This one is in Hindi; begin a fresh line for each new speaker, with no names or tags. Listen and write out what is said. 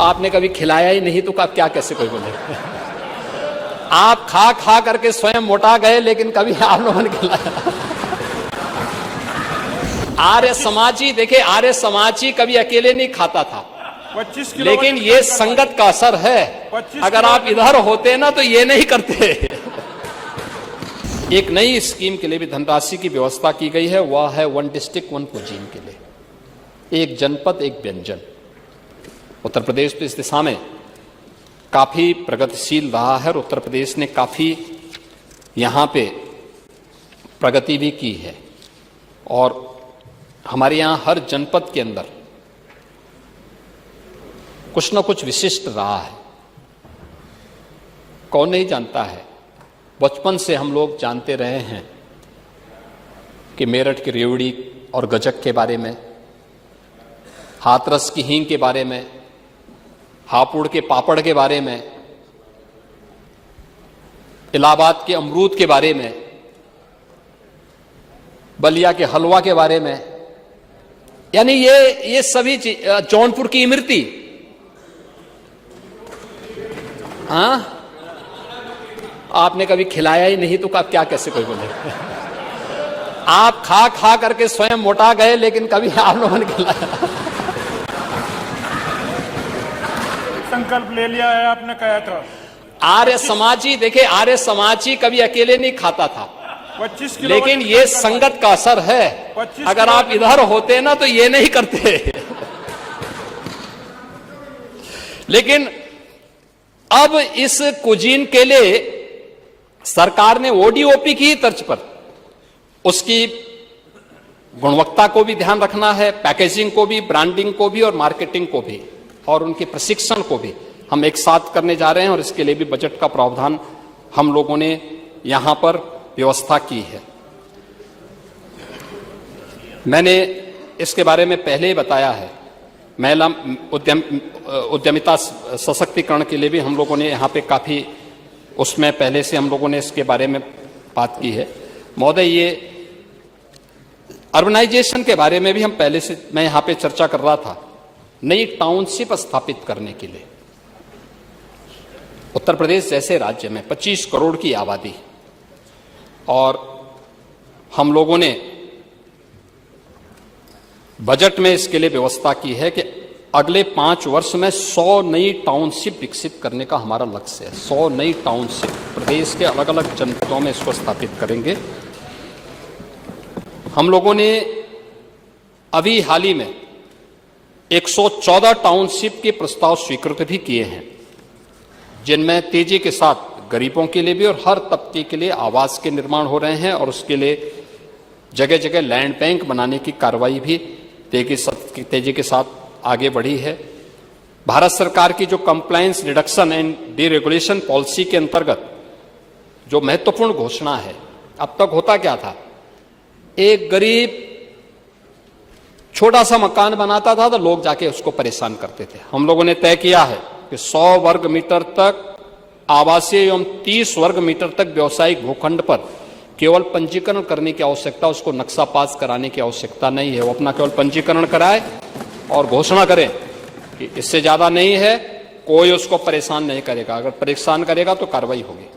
आपने कभी खिलाया ही नहीं तो क्या कैसे कोई बोले। आप खा खा करके स्वयं मोटा गए, लेकिन कभी आप लोगों ने खिलाया। आर्य समाजी, देखिए आर्य समाजी कभी अकेले नहीं खाता था,
25 किलो,
लेकिन ये संगत का असर है। अगर आप इधर होते ना तो ये नहीं करते। एक नई स्कीम के लिए भी धनराशि की व्यवस्था की गई है, वह है 1 डिस्ट्रिक्ट 1 कुजीन के लिए, एक जनपद एक व्यंजन। उत्तर प्रदेश तो इस दिशा में काफी प्रगतिशील रहा है और उत्तर प्रदेश ने काफी यहां पे प्रगति भी की है। और हमारे यहां हर जनपद के अंदर कुछ न कुछ विशिष्ट रहा है। कौन नहीं जानता है, बचपन से हम लोग जानते रहे हैं कि मेरठ की रेवड़ी और गजक के बारे में, हाथरस की हींग के बारे में, हापुड़ के पापड़ के बारे में, इलाहाबाद के अमरूद के बारे में, बलिया के हलवा के बारे में, यानी ये सभी चीज, जौनपुर की इमरती, हाँ आपने कभी खिलाया ही नहीं तो क्या कैसे कोई बोले। आप खा खा करके स्वयं मोटा गए, लेकिन कभी आप लोगों ने खिलाया।
संकल्प ले लिया है आपने, कहा था।
आर्य समाजी, देखिए आर्य समाजी कभी अकेले नहीं खाता था,
25 किलो,
लेकिन ये संगत का असर है। अगर आप इधर होते ना तो ये नहीं करते। लेकिन अब इस कुजीन के लिए सरकार ने ओडीओपी की तर्ज पर उसकी गुणवत्ता को भी ध्यान रखना है, पैकेजिंग को भी, ब्रांडिंग को भी और मार्केटिंग को भी, और उनके प्रशिक्षण को भी हम एक साथ करने जा रहे हैं। और इसके लिए भी बजट का प्रावधान हम लोगों ने यहां पर व्यवस्था की है। मैंने इसके बारे में पहले ही बताया है, महिला उद्यमिता सशक्तिकरण के लिए भी हम लोगों ने यहाँ पे काफी, उसमें पहले से हम लोगों ने इसके बारे में बात की है। महोदय, ये अर्बनाइजेशन के बारे में भी हम पहले से, मैं यहाँ पे चर्चा कर रहा था, नई टाउनशिप स्थापित करने के लिए। उत्तर प्रदेश जैसे राज्य में 25 करोड़ की आबादी, और हम लोगों ने बजट में इसके लिए व्यवस्था की है कि अगले 5 वर्ष में 100 नई टाउनशिप विकसित करने का हमारा लक्ष्य है। 100 नई टाउनशिप प्रदेश के अलग अलग जनपदों में इसको स्थापित करेंगे। हम लोगों ने अभी हाल ही में 114 टाउनशिप के प्रस्ताव स्वीकृत भी किए हैं, जिनमें तेजी के साथ गरीबों के लिए भी और हर तबके के लिए आवास के निर्माण हो रहे हैं। और उसके लिए जगह जगह लैंड बैंक बनाने की कार्रवाई भी तेजी के साथ आगे बढ़ी है। भारत सरकार की जो compliance reduction and deregulation policy के अंतर्गत जो महत्वपूर्ण घोषणा है, अब तक होता क्या था, एक गरीब छोटा सा मकान बनाता था तो लोग जाके उसको परेशान करते थे। हम लोगों ने तय किया है कि 100 वर्ग मीटर तक आवासीय एवं 30 वर्ग मीटर तक व्यवसायिक भूखंड पर केवल पंजीकरण करने की आवश्यकता, उसको नक्शा पास कराने की आवश्यकता नहीं है। वो अपना केवल पंजीकरण कराए और घोषणा करें कि इससे ज्यादा नहीं है, कोई उसको परेशान नहीं करेगा। अगर परेशान करेगा तो कार्रवाई होगी।